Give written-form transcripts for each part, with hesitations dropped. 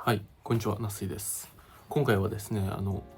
はい、こんにちは、なすいです。今回はですね、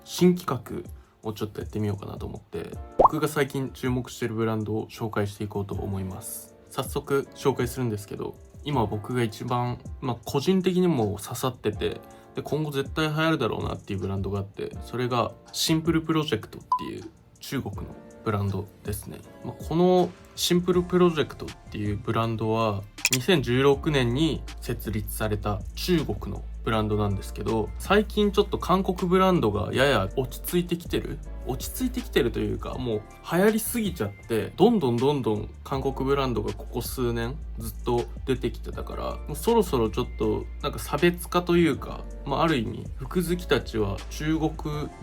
新企画をちょっとやってみようかなと思って、僕が最近注目しているブランドを紹介していこうと思います。早速紹介するんですけど、今僕が一番、個人的にも刺さってて、で今後絶対流行るだろうなっていうブランドがあって、それがシンプルプロジェクトっていう中国のブランドですね。このシンプルプロジェクトっていうブランドは2016年に設立された中国のブランドなんですけど、最近ちょっと韓国ブランドがやや落ち着いてきてるというか、もう流行りすぎちゃって、どんどん韓国ブランドがここ数年ずっと出てきてたから、もうそろそろちょっとなんか差別化というか、ある意味服好きたちは中国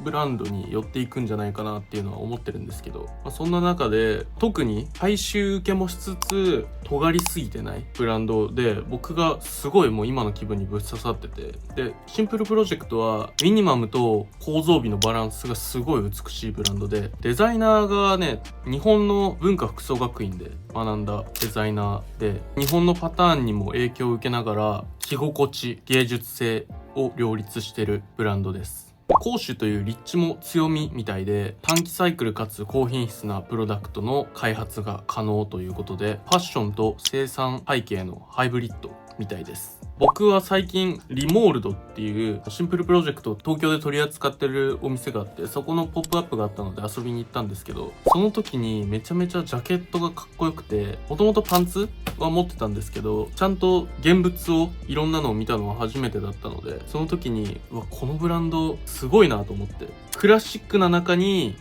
ブランドに寄っていくんじゃないかなっていうのは思ってるんですけど、そんな中で特に大衆受けもしつつ尖りすぎてないブランドで、僕がすごいもう今の気分にぶっ刺さってて、でシンプルプロジェクトはミニマムと構造美のバランスがすごい美しいブランドで、デザイナーがね、日本の文化服装学院で学んだデザイナーで、日本のパターンにも影響を受けながら着心地、芸術性を両立してるブランドです。攻守という立地も強みみたいで、短期サイクルかつ高品質なプロダクトの開発が可能ということで、ファッションと生産背景のハイブリッドみたいです。僕は最近リモールドっていうシンプルプロジェクトを東京で取り扱ってるお店があって、そこのポップアップがあったので遊びに行ったんですけど、その時にめちゃめちゃジャケットがかっこよくて、もともとパンツは持ってたんですけど、ちゃんと現物をいろんなのを見たのは初めてだったので、その時にこのブランドすごいなと思って、クラシックな中に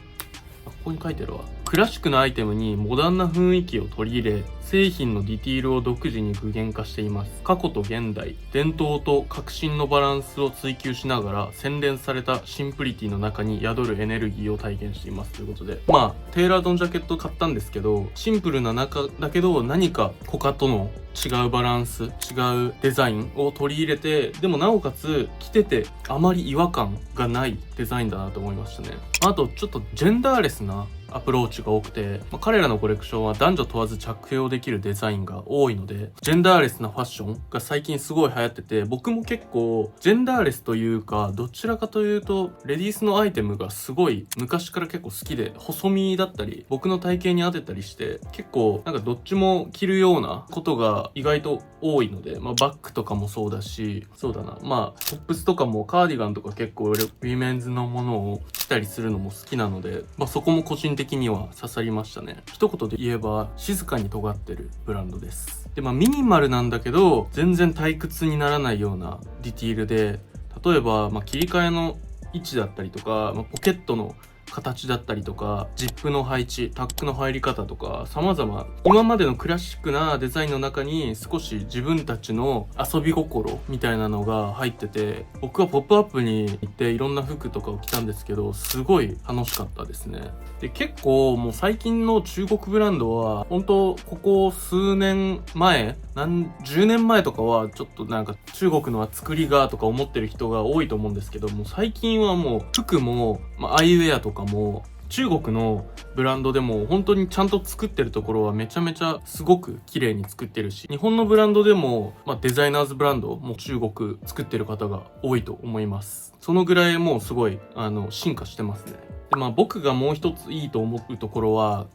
ここに書いてあるわ、クラシックなアイテムにモダンな雰囲気を取り入れ、製品のディティールを独自に具現化しています。過去と現代、伝統と革新のバランスを追求しながら、洗練されたシンプリティの中に宿るエネルギーを体現していますということで、テーラードのジャケット買ったんですけど、シンプルな中だけど何か他との違うバランス、違うデザインを取り入れて、でもなおかつ着ててあまり違和感がないデザインだなと思いましたね。あとちょっとジェンダーレスなアプローチが多くて、彼らのコレクションは男女問わず着用できるデザインが多いので、ジェンダーレスなファッションが最近すごい流行ってて、僕も結構ジェンダーレスというか、どちらかというとレディースのアイテムがすごい昔から結構好きで、細身だったり僕の体型に当てたりして、結構なんかどっちも着るようなことが意外と多いので、バッグとかもそうだし、そうだな、トップスとかもカーディガンとか結構ウィメンズのものを着たりするのも好きなので、そこも個人的には刺さりましたね。一言で言えば静かに尖ってるブランドです。でミニマルなんだけど全然退屈にならないようなディティールで、例えば切り替えの位置だったりとか、ポケットの形だったりとか、ジップの配置、タックの入り方とか、様々今までのクラシックなデザインの中に少し自分たちの遊び心みたいなのが入ってて、僕はポップアップに行っていろんな服とかを着たんですけど、すごい楽しかったですね。で結構もう最近の中国ブランドは本当ここ数年前、10年前とかはちょっとなんか中国のは作りがとか思ってる人が多いと思うんですけども、最近はもう服も、アイウェアとかも中国のブランドでも本当にちゃんと作ってるところはめちゃめちゃすごく綺麗に作ってるし、日本のブランドでも、デザイナーズブランドも中国作ってる方が多いと思います。そのぐらいもうすごい進化してますね。で僕がもう一ついいと思うところは、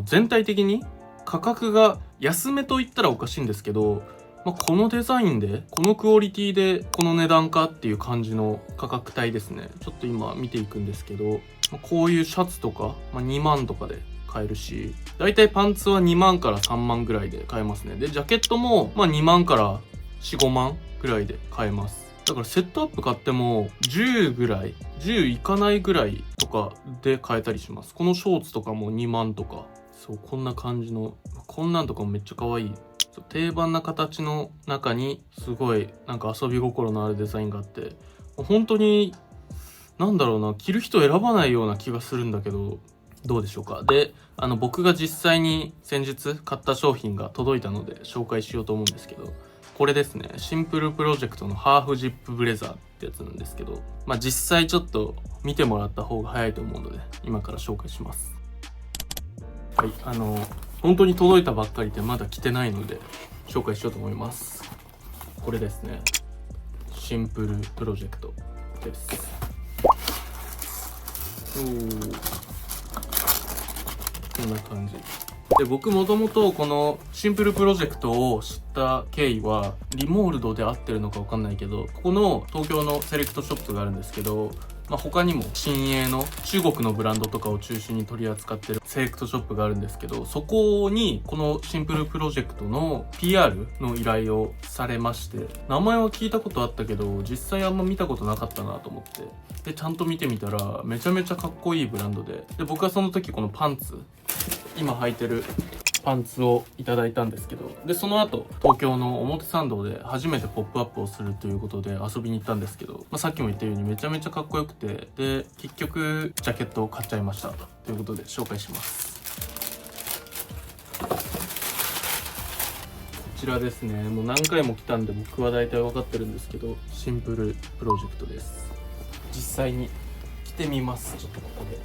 全体的に価格が安めと言ったらおかしいんですけど、このデザインでこのクオリティでこの値段かっていう感じの価格帯ですね。ちょっと今見ていくんですけど、こういうシャツとか、2万とかで買えるし、だいたいパンツは2万から3万ぐらいで買えますね。でジャケットも2万から4、5万ぐらいで買えます。だからセットアップ買っても10ぐらい、10いかないぐらいとかで買えたりします。このショーツとかも2万とか、そうこんな感じの、こんなんとかもめっちゃ可愛い。定番な形の中にすごいなんか遊び心のあるデザインがあって、本当になんだろうな、着る人選ばないような気がするんだけど、どうでしょうか。で僕が実際に先日買った商品が届いたので紹介しようと思うんですけど、これですね、シンプルプロジェクトのハーフジップブレザーってやつなんですけど、実際ちょっと見てもらった方が早いと思うので今から紹介します。はい、本当に届いたばっかりでまだ着てないので紹介しようと思います。これですね、シンプルプロジェクトです。こんな感じで、僕もともとこのシンプルプロジェクトを知った経緯はリモールドで合ってるのか分かんないけど、ここの東京のセレクトショップがあるんですけど、他にも新鋭の中国のブランドとかを中心に取り扱ってるセレクトショップがあるんですけど、そこにこのシンプルプロジェクトの PR の依頼をされまして、名前は聞いたことあったけど実際あんま見たことなかったなと思って、でちゃんと見てみたらめちゃめちゃかっこいいブランドで、僕はその時このパンツ、今履いてるパンツをいただいたんですけど、でその後東京の表参道で初めてポップアップをするということで遊びに行ったんですけど、さっきも言ったようにめちゃめちゃかっこよくて、で結局ジャケットを買っちゃいましたということで紹介します。こちらですね、もう何回も来たんで僕は大体分かってるんですけど、シンプルプロジェクトです。実際に着てみます。ちょっとここで、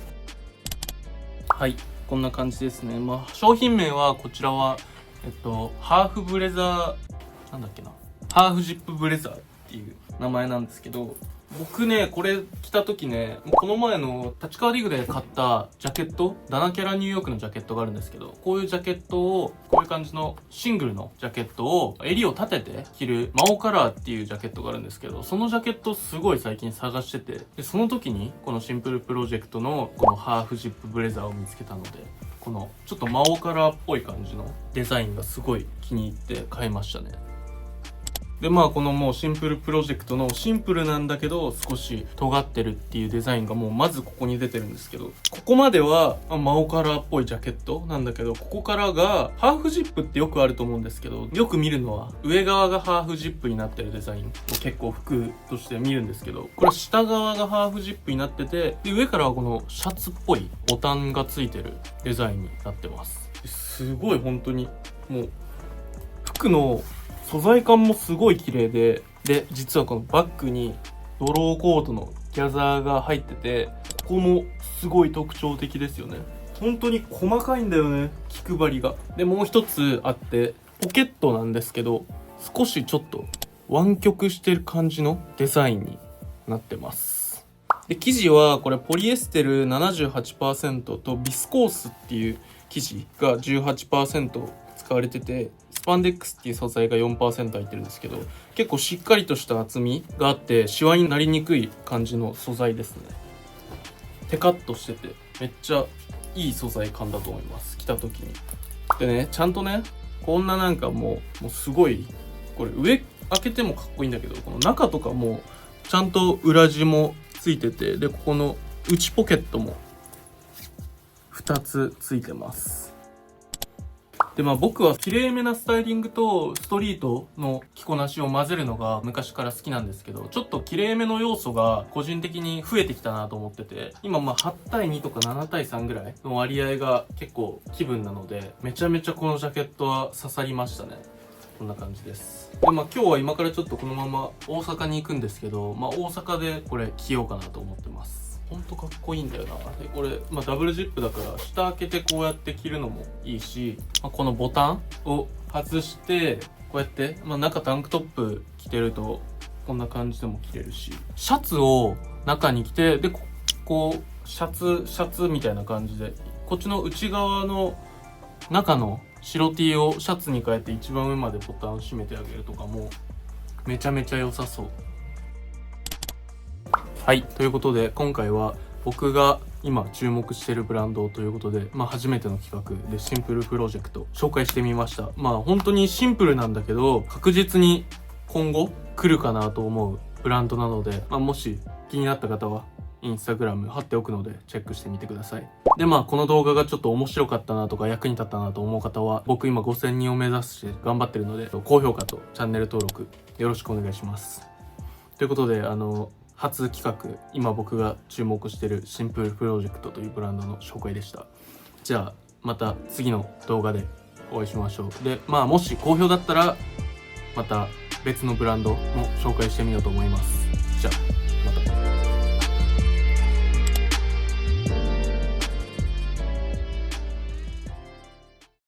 はい、こんな感じですね。商品名はこちらはハーフブレザー、なんだっけな、ハーフジップブレザーっていう名前なんですけど、僕ねこれ着た時ね、この前の立川リグで買ったジャケット、ダナキャラニューヨークのジャケットがあるんですけど、こういうジャケットを、こういう感じのシングルのジャケットを襟を立てて着るマオカラーっていうジャケットがあるんですけど、そのジャケットすごい最近探してて、でその時にこのシンプルプロジェクトのこのハーフジップブレザーを見つけたので、このちょっとマオカラーっぽい感じのデザインがすごい気に入って買いましたね。でこのもうシンプルプロジェクトのシンプルなんだけど少し尖ってるっていうデザインがもうまずここに出てるんですけど、ここまではマオカラーっぽいジャケットなんだけど、ここからがハーフジップってよくあると思うんですけど、よく見るのは上側がハーフジップになってるデザインを結構服として見るんですけど、これ下側がハーフジップになってて、で上からはこのシャツっぽいボタンがついてるデザインになってます。すごい本当にもう服の素材感もすごい綺麗で、実はこのバッグにドローコートのギャザーが入ってて、ここもすごい特徴的ですよね。本当に細かいんだよね、気配りが。でもう一つあって、ポケットなんですけど、少しちょっと湾曲してる感じのデザインになってます。で生地はこれポリエステル 78% とビスコースっていう生地が 18% 使われてて、スパンデックスっていう素材が 4% 入ってるんですけど、結構しっかりとした厚みがあってシワになりにくい感じの素材ですね。テカッとしててめっちゃいい素材感だと思います、着た時に。でね、ちゃんとね、こんななんかもうすごい、これ上開けてもかっこいいんだけど、この中とかもちゃんと裏地もついてて、でここの内ポケットも2つついてます。で僕は綺麗めなスタイリングとストリートの着こなしを混ぜるのが昔から好きなんですけど、ちょっと綺麗めの要素が個人的に増えてきたなと思ってて、今8対2とか7対3ぐらいの割合が結構気分なので、めちゃめちゃこのジャケットは刺さりましたね。こんな感じです。で今日は今からちょっとこのまま大阪に行くんですけど、大阪でこれ着ようかなと思ってます。ほんとかっこいいんだよな。でこれ、ダブルジップだから下開けてこうやって着るのもいいし、このボタンを外してこうやって、中タンクトップ着てるとこんな感じでも着れるし、シャツを中に着て、でこうシャツみたいな感じで、こっちの内側の中の白 T をシャツに変えて一番上までボタンを閉めてあげるとかもめちゃめちゃ良さそう。はい、ということで今回は僕が今注目しているブランドということで、初めての企画でシンプルプロジェクト紹介してみました。本当にシンプルなんだけど確実に今後来るかなと思うブランドなので、もし気になった方はインスタグラム貼っておくのでチェックしてみてください。でこの動画がちょっと面白かったなとか役に立ったなと思う方は、僕今5000人を目指して頑張ってるので高評価とチャンネル登録よろしくお願いします。ということで初企画、今僕が注目しているシンプルプロジェクトというブランドの紹介でした。じゃあまた次の動画でお会いしましょう。でもし好評だったらまた別のブランドも紹介してみようと思います。じゃあ。